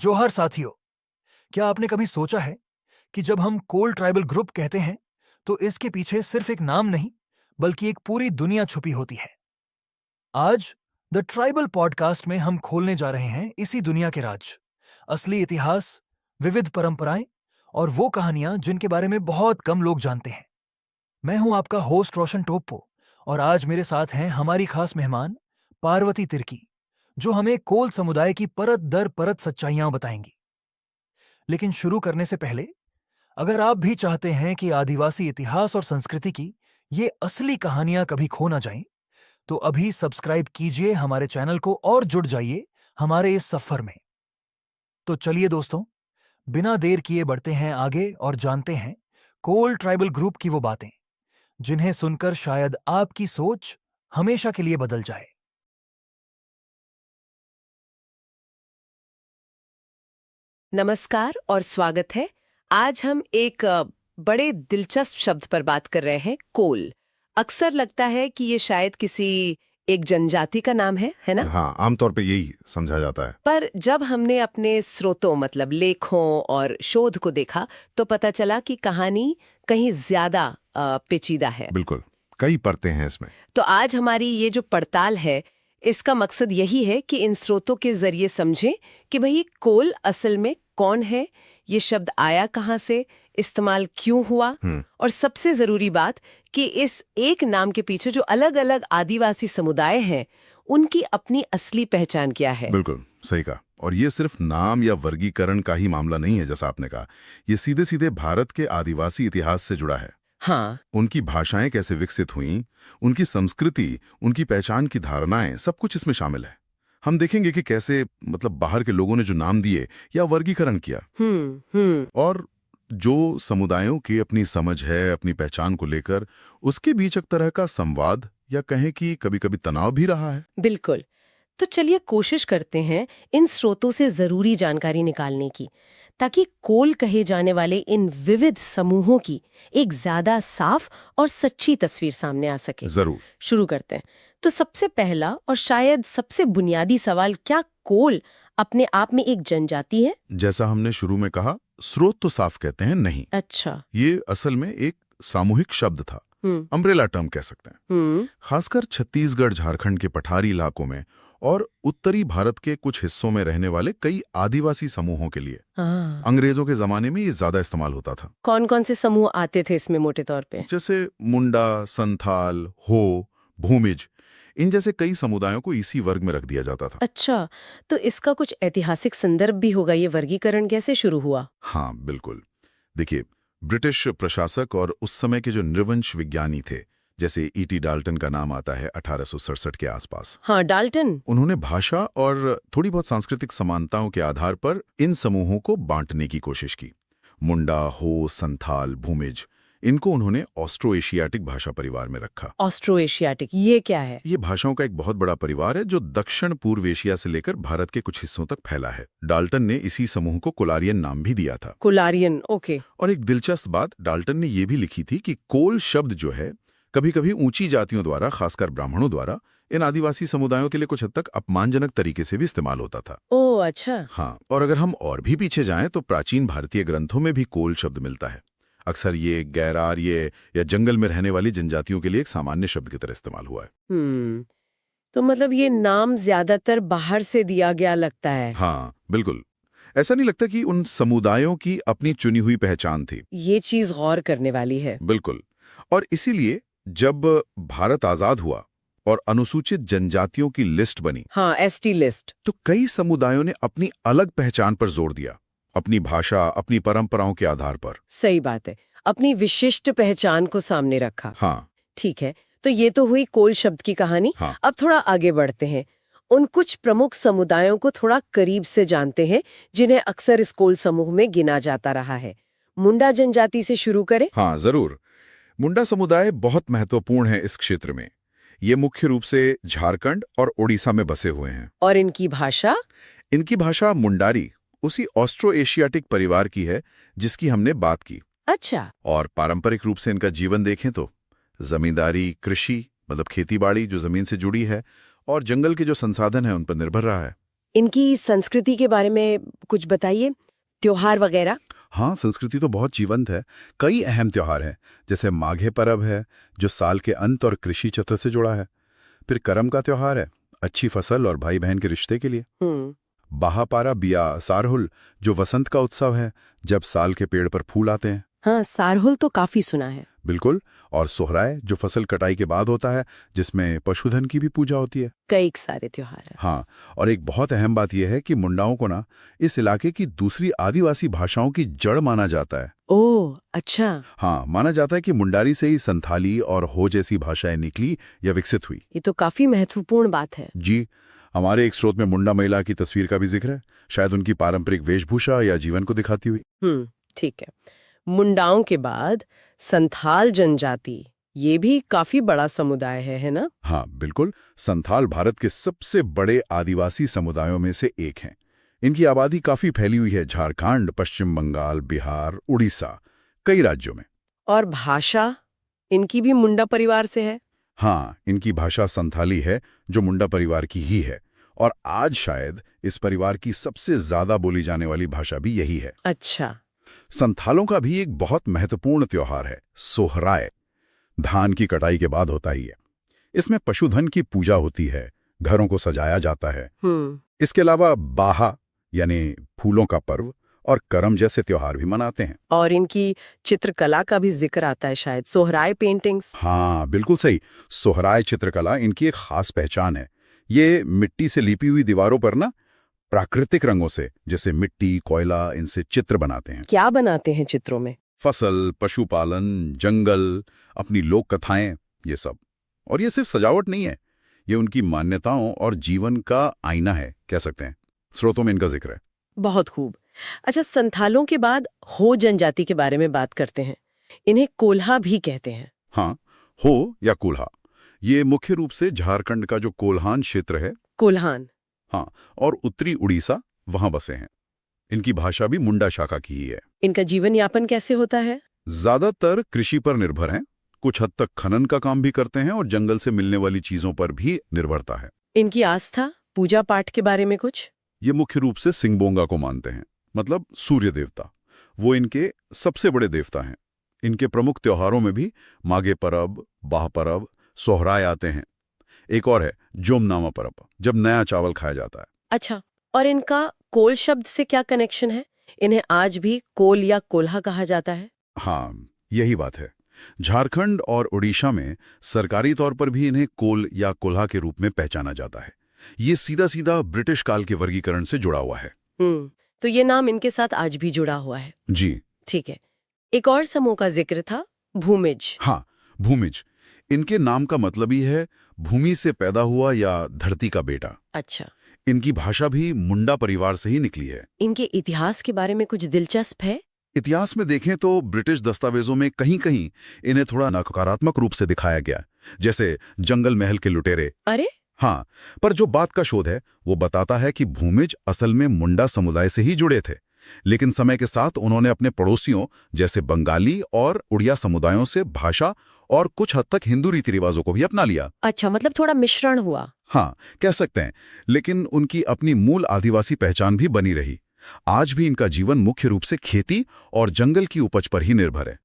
जोहार साथियों, क्या आपने कभी सोचा है कि जब हम कोल ट्राइबल ग्रुप कहते हैं तो इसके पीछे सिर्फ एक नाम नहीं बल्कि एक पूरी दुनिया छुपी होती है। आज द ट्राइबल पॉडकास्ट में हम खोलने जा रहे हैं इसी दुनिया के राज, असली इतिहास, विविध परंपराएं और वो कहानियां जिनके बारे में बहुत कम लोग जानते हैं। मैं हूं आपका होस्ट रोशन टोप्पो और आज मेरे साथ हैं हमारी खास मेहमान पार्वती तिर्की, जो हमें कोल समुदाय की परत दर परत सच्चाइयां बताएंगी। लेकिन शुरू करने से पहले, अगर आप भी चाहते हैं कि आदिवासी इतिहास और संस्कृति की ये असली कहानियां कभी खो ना जाएं, तो अभी सब्सक्राइब कीजिए हमारे चैनल को और जुड़ जाइए हमारे इस सफर में। तो चलिए दोस्तों, बिना देर किए बढ़ते हैं आगे और जानते हैं कोल ट्राइबल ग्रुप की वो बातें जिन्हें सुनकर शायद आपकी सोच हमेशा के लिए बदल जाए। नमस्कार और स्वागत है। आज हम एक बड़े दिलचस्प शब्द पर बात कर रहे हैं, कोल। अक्सर लगता है कि ये शायद किसी एक जनजाति का नाम है ना? हाँ, आमतौर पे यही समझा जाता है। पर जब हमने अपने स्रोतों मतलब लेखों और शोध को देखा तो पता चला कि कहानी कहीं ज्यादा पेचीदा है। बिल्कुल, कई परतें हैं इसमें। तो आज हमारी ये जो पड़ताल है, इसका मकसद यही है कि इन स्रोतों के जरिए समझें कि भाई कोल असल में कौन है, ये शब्द आया कहाँ से, इस्तेमाल क्यों हुआ, और सबसे जरूरी बात कि इस एक नाम के पीछे जो अलग अलग आदिवासी समुदाय हैं, उनकी अपनी असली पहचान क्या है। बिल्कुल सही कहा। और ये सिर्फ नाम या वर्गीकरण का ही मामला नहीं है, जैसा आपने कहा। ये सीधे सीधे भारत के आदिवासी इतिहास से जुड़ा है। हाँ, उनकी भाषाएं कैसे विकसित हुईं, उनकी संस्कृति, उनकी पहचान की धारणाएं, सब कुछ इसमें शामिल है। हम देखेंगे कि कैसे बाहर के लोगों ने जो नाम दिए या वर्गीकरण किया, और जो समुदायों की अपनी समझ है अपनी पहचान को लेकर, उसके बीच एक तरह का संवाद या कहें कि कभी-कभी तनाव भी रहा है। बिल्कुल। तो चलिए कोशिश करते हैं इन स्रोतों से जरूरी जानकारी निकालने की, ताकि कोल कहे जाने वाले इन विविध समूहों की एक ज्यादा साफ और सच्ची तस्वीर सामने आ सके। जरूर। शुरू करते हैं। तो सबसे पहला और शायद सबसे बुनियादी सवाल, क्या कोल अपने आप में एक जनजाति है? जैसा हमने शुरू में कहा, स्रोत तो साफ कहते हैं नहीं। अच्छा। ये असल में एक सामूहिक शब्द था, अम्ब्रेला टर्म कह सकते हैं। खासकर छत्तीसगढ़, झारखंड के पठारी इलाकों में और उत्तरी भारत के कुछ हिस्सों में रहने वाले कई आदिवासी समूहों के लिए अंग्रेजों के जमाने में ये ज्यादा इस्तेमाल होता था। कौन कौन से समूह आते थे इसमें मोटे तौर पे? जैसे मुंडा, संथाल, हो, भूमिज, इन जैसे कई समुदायों को इसी वर्ग में रख दिया जाता था। अच्छा, तो इसका कुछ ऐतिहासिक संदर्भ भी होगा। ये वर्गीकरण कैसे शुरू हुआ? हाँ बिल्कुल। देखिए, ब्रिटिश प्रशासक और उस समय के जो नृवंश विज्ञानी थे, जैसे ईटी डाल्टन का नाम आता है 1867 के आसपास। हाँ, डाल्टन। उन्होंने भाषा और थोड़ी बहुत सांस्कृतिक समानताओं के आधार पर इन समूहों को बांटने की कोशिश की। मुंडा, हो, संथाल, भूमिज, इनको उन्होंने ऑस्ट्रो एशियाटिक भाषा परिवार में रखा। ऑस्ट्रो एशियाटिक, ये क्या है? ये भाषाओं का एक बहुत बड़ा परिवार है जो दक्षिण पूर्व एशिया से लेकर भारत के कुछ हिस्सों तक फैला है। डाल्टन ने इसी समूह को कोलारियन नाम भी दिया था। Kolarian, okay. और एक दिलचस्प बात डाल्टन ने यह भी लिखी थी कि कोल शब्द जो है, कभी कभी ऊंची जातियों द्वारा, खासकर ब्राह्मणों द्वारा, इन आदिवासी समुदायों के लिए कुछ हद तक अपमानजनक तरीके से भी इस्तेमाल होता था। ओह अच्छा। हाँ, और अगर हम और भी पीछे जाएं तो प्राचीन भारतीय ग्रंथों में भी कोल शब्द मिलता है। अक्सर ये गैर आर्य या जंगल में रहने वाली जनजातियों के लिए एक सामान्य शब्द की तरह इस्तेमाल हुआ है। तो मतलब ये नाम ज्यादातर बाहर से दिया गया लगता है। हाँ बिल्कुल। ऐसा नहीं लगता कि उन समुदायों की अपनी चुनी हुई पहचान थी। ये चीज गौर करने वाली है। बिल्कुल। और इसीलिए जब भारत आजाद हुआ और अनुसूचित जनजातियों की लिस्ट बनी, हाँ, एसटी लिस्ट, तो कई समुदायों ने अपनी अलग पहचान पर जोर दिया, अपनी भाषा, अपनी परंपराओं के आधार पर। सही बात है, अपनी विशिष्ट पहचान को सामने रखा। हाँ ठीक है, तो ये तो हुई कोल शब्द की कहानी। हाँ। अब थोड़ा आगे बढ़ते हैं, उन कुछ प्रमुख समुदायों को थोड़ा करीब से जानते हैं जिन्हें अक्सर इस कोल समूह में गिना जाता रहा है। मुंडा जनजाति से शुरू करें। हाँ जरूर। मुंडा समुदाय बहुत महत्वपूर्ण है इस क्षेत्र में। ये मुख्य रूप से झारखंड और ओडिशा में बसे हुए हैं। और इनकी भाषा? इनकी भाषा मुंडारी उसी ऑस्ट्रो एशियाटिक परिवार की है जिसकी हमने बात की। अच्छा। और पारंपरिक रूप से इनका जीवन देखें तो जमींदारी, कृषि, खेतीबाड़ी जो जमीन से जुड़ी है, और जंगल के जो संसाधन है उन पर निर्भर रहा है। इनकी संस्कृति के बारे में कुछ बताइए, त्योहार वगैरह। हाँ, संस्कृति तो बहुत जीवंत है। कई अहम त्योहार हैं, जैसे माघे पर्व है जो साल के अंत और कृषि चक्र से जुड़ा है। फिर करम का त्योहार है, अच्छी फसल और भाई बहन के रिश्ते के लिए। बाहापारा बिया सारहुल जो वसंत का उत्सव है, जब साल के पेड़ पर फूल आते हैं। हाँ, सारहुल तो काफी सुना है। बिल्कुल। और सोहराय जो फसल कटाई के बाद होता है, जिसमें पशुधन की भी पूजा होती है। कई सारे त्योहार हैं। हाँ, और एक बहुत अहम बात यह है कि मुंडाओं को ना इस इलाके की दूसरी आदिवासी भाषाओं की जड़ माना जाता है। ओह, अच्छा। हाँ, माना जाता है कि मुंडारी से ही संथाली और हो जैसी भाषाएं निकली या विकसित हुई। ये तो काफी महत्वपूर्ण बात है। जी, हमारे एक स्रोत में मुंडा महिला की तस्वीर का भी जिक्र है, शायद उनकी पारंपरिक वेशभूषा या जीवन को दिखाती हुई। ठीक है। मुंडाओं के बाद संथाल जनजाति, ये भी काफी बड़ा समुदाय है ना? हाँ, बिल्कुल। संथाल भारत के सबसे बड़े आदिवासी समुदायों में से एक हैं। इनकी आबादी काफी फैली हुई है, झारखंड, पश्चिम बंगाल, बिहार, उड़ीसा, कई राज्यों में। और भाषा इनकी भी मुंडा परिवार से है? हाँ, इनकी भाषा संथाली है जो मुंडा परिवार की ही है, और आज शायद इस परिवार की सबसे ज्यादा बोली जाने वाली भाषा भी यही है। अच्छा। संथालों का भी एक बहुत महत्वपूर्ण त्योहार है, सोहराय। धान की कटाई के बाद होता ही है। इसमें पशुधन की पूजा होती है, घरों को सजाया जाता है। इसके अलावा बाहा यानी फूलों का पर्व और करम जैसे त्योहार भी मनाते हैं। और इनकी चित्रकला का भी जिक्र आता है शायद, सोहराय पेंटिंग्स। हाँ, बिल्कुल सही। सोहराय चित्रकला इनकी एक खास पहचान है। ये मिट्टी से लिपी हुई दीवारों पर ना प्राकृतिक रंगों से, जैसे मिट्टी, कोयला, इनसे चित्र बनाते हैं। क्या बनाते हैं चित्रों में? फसल, पशुपालन, जंगल, अपनी लोक कथाएं, ये सब। और ये सिर्फ सजावट नहीं है, ये उनकी मान्यताओं और जीवन का आईना है, कह सकते हैं। स्रोतों में इनका जिक्र है। बहुत खूब। अच्छा, संथालों के बाद हो जनजाति के बारे में बात करते हैं। इन्हें कोल्हा भी कहते हैं। हाँ, हो या कोल्हा, ये मुख्य रूप से झारखंड का जो कोल्हान क्षेत्र है, कोल्हान। हाँ, और उत्तरी उड़ीसा, वहां बसे हैं। इनकी भाषा भी मुंडा शाखा की ही है। इनका जीवन यापन कैसे होता है? ज्यादातर कृषि पर निर्भर हैं, कुछ हद तक खनन का काम भी करते हैं और जंगल से मिलने वाली चीजों पर भी निर्भरता है। इनकी आस्था, पूजा पाठ के बारे में कुछ? ये मुख्य रूप से सिंगबोंगा को मानते हैं, मतलब सूर्य देवता। वो इनके सबसे बड़े देवता हैं। इनके प्रमुख त्योहारों में भी माघे परब, बाह परब, सोहराय आते हैं। एक और है जोमनामा परब, जब नया चावल खाया जाता है। अच्छा, और इनका कोल शब्द से क्या कनेक्शन है? इन्हें आज भी कोल या कोल्हा कहा जाता है। हाँ, यही बात है। झारखंड और उड़ीसा में सरकारी तौर पर भी इन्हें कोल या कोल्हा के रूप में पहचाना जाता है। ये सीधा सीधा ब्रिटिश काल के वर्गीकरण से जुड़ा हुआ है। तो ये नाम इनके साथ आज भी जुड़ा हुआ है। जी, ठीक है। एक और समूह का जिक्र था, भूमिज। हाँ, भूमिज। इनके नाम का मतलब ही है भूमि से पैदा हुआ या धरती का बेटा। अच्छा। इनकी भाषा भी मुंडा परिवार से ही निकली है। इनके इतिहास के बारे में कुछ दिलचस्प है? इतिहास में देखें तो ब्रिटिश दस्तावेजों में कहीं कहीं इन्हें थोड़ा नकारात्मक रूप से दिखाया गया, जैसे जंगल महल के लुटेरे। अरे, हाँ, पर जो बात का शोध है वो बताता है कि भूमिज असल में मुंडा समुदाय से ही जुड़े थे, लेकिन समय के साथ उन्होंने अपने पड़ोसियों जैसे बंगाली और उड़िया समुदायों से भाषा और कुछ हद तक हिंदू रीति रिवाजों को भी अपना लिया। अच्छा, मतलब थोड़ा मिश्रण हुआ। हाँ, कह सकते हैं, लेकिन उनकी अपनी मूल आदिवासी पहचान भी बनी रही। आज भी इनका जीवन मुख्य रूप से खेती और जंगल की उपज पर ही निर्भर है।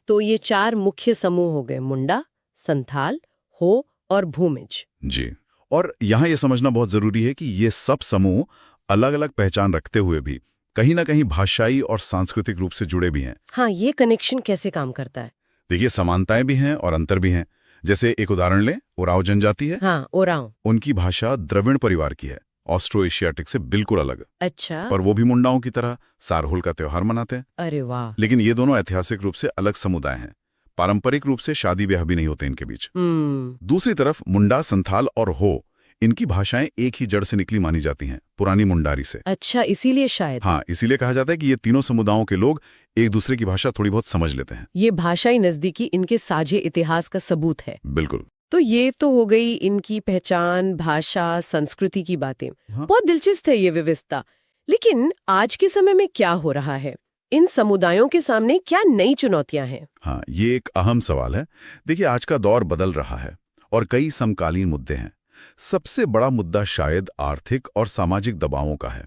तो ये 4 मुख्य समूह हो गए, मुंडा, संथाल, हो और भूमिज। जी, और यहाँ ये समझना बहुत जरूरी है कि ये सब समूह अलग अलग पहचान रखते हुए भी कहीं ना कहीं भाषाई और सांस्कृतिक रूप से जुड़े भी हैं। हाँ, ये कनेक्शन कैसे काम करता है? देखिए, समानताएं भी हैं और अंतर भी हैं। जैसे एक उदाहरण लें, ओराव जनजाति है। हाँ, ओराव। उनकी भाषा द्रविड़ परिवार की है, ऑस्ट्रो एशियाटिक से बिल्कुल अलग। अच्छा। पर वो भी मुंडाओं की तरह सारहुल का त्योहार मनाते हैं। अरे वाह। लेकिन ये दोनों ऐतिहासिक रूप से अलग समुदाय हैं। पारंपरिक रूप से शादी ब्याह भी नहीं होते इनके बीच। दूसरी तरफ मुंडा, संथाल और हो, इनकी भाषाएं एक ही जड़ से निकली मानी जाती हैं, पुरानी मुंडारी से। अच्छा, इसीलिए शायद। हाँ, इसीलिए कहा जाता है कि ये तीनों समुदायों के लोग एक दूसरे की भाषा थोड़ी बहुत समझ लेते हैं। ये भाषाई नजदीकी इनके साझे इतिहास का सबूत है। बिल्कुल। तो ये तो हो गई इनकी पहचान, भाषा, संस्कृति की बातें। हाँ। बहुत दिलचस्प है ये विविधता। लेकिन आज के समय में क्या हो रहा है? इन समुदायों के सामने क्या नई चुनौतियां हैं? हाँ, ये एक अहम सवाल है। देखिए, आज का दौर बदल रहा है और कई समकालीन मुद्दे हैं। सबसे बड़ा मुद्दा शायद आर्थिक और सामाजिक दबावों का है,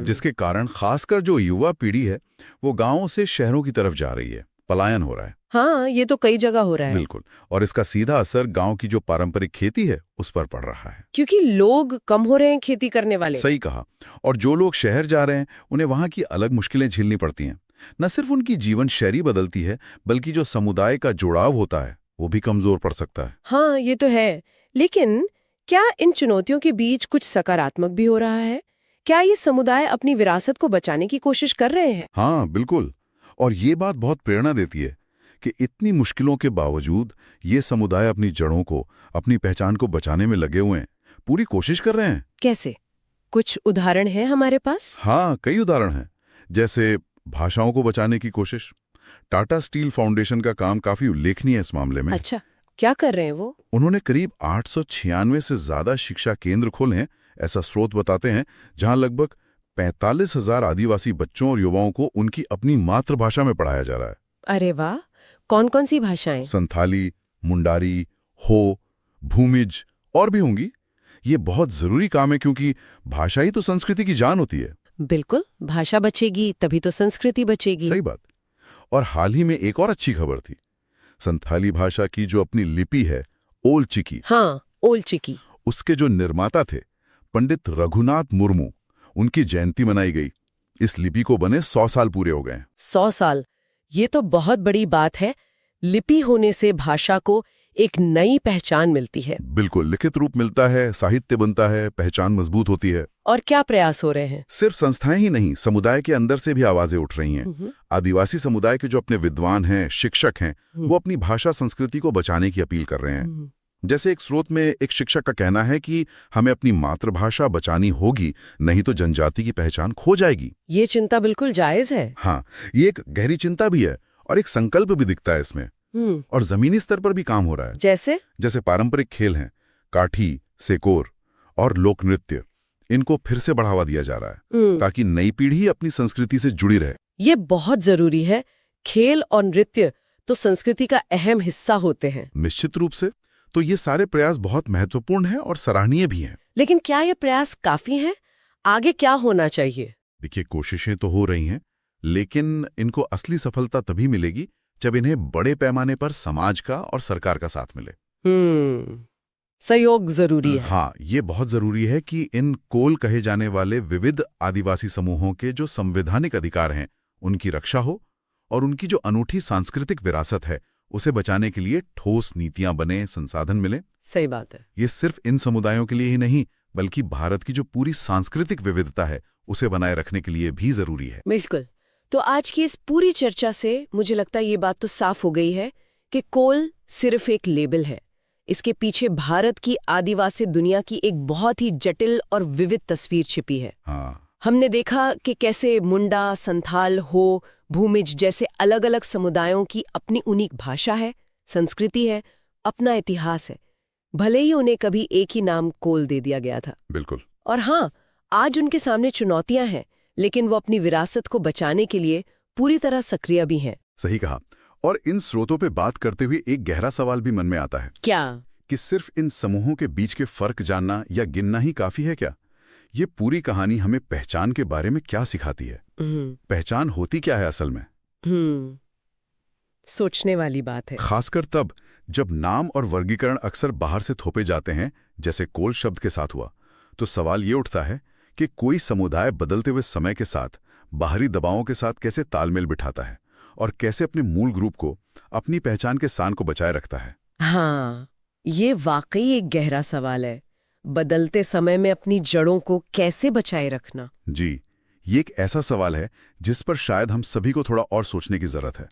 जिसके कारण खासकर जो युवा पीढ़ी है वो गांवों से शहरों की तरफ जा रही है, पलायन हो रहा है। हाँ, ये तो कई जगह हो रहा है। बिल्कुल, और इसका सीधा असर गांव की जो पारंपरिक खेती है उस पर पड़ रहा है। क्योंकि लोग कम हो रहे हैं खेती करने वाले। सही कहा। और जो लोग शहर जा रहे हैं उन्हें वहां की अलग मुश्किलें झेलनी पड़ती हैं। न सिर्फ उनकी जीवन शैली बदलती है, बल्कि जो समुदाय का जुड़ाव होता है वो भी कमजोर पड़ सकता है। हाँ, ये तो है। लेकिन क्या इन चुनौतियों के बीच कुछ सकारात्मक भी हो रहा है? क्या ये समुदाय अपनी विरासत को बचाने की कोशिश कर रहे हैं? हाँ बिल्कुल, और ये बात बहुत प्रेरणा देती है कि इतनी मुश्किलों के बावजूद ये समुदाय अपनी जड़ों को, अपनी पहचान को बचाने में लगे हुए हैं, पूरी कोशिश कर रहे हैं। कैसे? कुछ उदाहरण है हमारे पास? हाँ, कई उदाहरण हैं। जैसे भाषाओं को बचाने की कोशिश। टाटा स्टील फाउंडेशन का काम काफी उल्लेखनीय है इस मामले में। अच्छा, क्या कर रहे हैं वो? उन्होंने करीब 896 से ज्यादा शिक्षा केंद्र खोले हैं, ऐसा स्रोत बताते हैं, जहां लगभग 45,000 आदिवासी बच्चों और युवाओं को उनकी अपनी मातृभाषा में पढ़ाया जा रहा है। अरे वाह! कौन-कौन सी भाषाएं? संथाली, मुंडारी, हो, भूमिज और भी होंगी। ये बहुत जरूरी काम है क्योंकि भाषा ही तो संस्कृति की जान होती है। बिल्कुल, भाषा बचेगी तभी तो संस्कृति बचेगी। सही बात। और हाल ही में एक और अच्छी खबर थी। संथाली भाषा की जो अपनी लिपि है, ओल चिकी, हाँ, ओल चिकी, उसके जो निर्माता थे पंडित रघुनाथ मुर्मू, उनकी जयंती मनाई गई। इस लिपि को बने 100 साल पूरे हो गए। 100 साल, ये तो बहुत बड़ी बात है। लिपि होने से भाषा को एक नई पहचान मिलती है। बिल्कुल, लिखित रूप मिलता है, साहित्य बनता है, पहचान मजबूत होती है। और क्या प्रयास हो रहे हैं? सिर्फ संस्थाएं ही नहीं, समुदाय के अंदर से भी आवाजें उठ रही हैं। आदिवासी समुदाय के जो अपने विद्वान हैं, शिक्षक हैं, वो अपनी भाषा संस्कृति को बचाने की अपील कर रहे हैं। जैसे एक स्रोत में एक शिक्षक का कहना है कि हमें अपनी मातृभाषा बचानी होगी, नहीं तो जनजाति की पहचान खो जाएगी। ये चिंता बिल्कुल जायज है। हाँ, ये एक गहरी चिंता भी है और एक संकल्प भी दिखता है इसमें। और जमीनी स्तर पर भी काम हो रहा है। जैसे पारंपरिक खेल हैं, काठी, सेकोर और लोक नृत्य, इनको फिर से बढ़ावा दिया जा रहा है ताकि नई पीढ़ी अपनी संस्कृति से जुड़ी रहे। ये बहुत जरूरी है। खेल और नृत्य तो संस्कृति का अहम हिस्सा होते हैं। निश्चित रूप से। तो ये सारे प्रयास बहुत महत्वपूर्ण हैं और सराहनीय भी हैं। लेकिन क्या ये प्रयास काफी हैं? आगे क्या होना चाहिए? देखिए, कोशिशें तो हो रही हैं, लेकिन इनको असली सफलता तभी मिलेगी जब इन्हें बड़े पैमाने पर समाज का और सरकार का साथ मिले। सहयोग जरूरी है। हाँ, ये बहुत जरूरी है कि इन कोल कहे जाने वाले विविध आदिवासी समूहों के जो संवैधानिक अधिकार हैं, उनकी रक्षा हो और उनकी जो अनूठी सांस्कृतिक विरासत है उसे बचाने के लिए ठोस नीतियां बने, संसाधन मिले। सही बात है। ये सिर्फ इन समुदायों के लिए ही नहीं, बल्कि भारत की जो पूरी सांस्कृतिक विविधता है उसे बनाए रखने के लिए भी जरूरी है। बिल्कुल। तो आज की इस पूरी चर्चा से मुझे लगता है ये बात तो साफ हो गई है कि कोल सिर्फ एक लेबल है। इसके पीछे भारत की आदिवासी दुनिया की एक बहुत ही जटिल और विविध तस्वीर छिपी है। हाँ, हमने देखा कि कैसे मुंडा, संथाल, हो, भूमिज जैसे अलग अलग समुदायों की अपनी यूनिक भाषा है, संस्कृति है, अपना इतिहास है, भले ही उन्हें कभी एक ही नाम कोल दे दिया गया था। बिल्कुल। और हाँ, आज उनके सामने चुनौतियां हैं, लेकिन वो अपनी विरासत को बचाने के लिए पूरी तरह सक्रिय भी हैं। सही कहा। और इन स्रोतों पे बात करते हुए एक गहरा सवाल भी मन में आता है। क्या? कि सिर्फ इन समूहों के बीच के फर्क जानना या गिनना ही काफी है क्या? ये पूरी कहानी हमें पहचान के बारे में क्या सिखाती है? पहचान होती क्या है असल में? सोचने वाली बात है। खासकर तब जब नाम और वर्गीकरण अक्सर बाहर से थोपे जाते हैं, जैसे कोल शब्द के साथ हुआ, तो सवाल ये उठता है कि कोई समुदाय बदलते हुए समय के साथ बाहरी दबावों के साथ कैसे तालमेल बिठाता है और कैसे अपने मूल ग्रुप को, अपनी पहचान के सान को बचाए रखता है। हाँ, ये वाकई एक गहरा सवाल है। बदलते समय में अपनी जड़ों को कैसे बचाए रखना। जी, ये एक ऐसा सवाल है जिस पर शायद हम सभी को थोड़ा और सोचने की जरूरत है।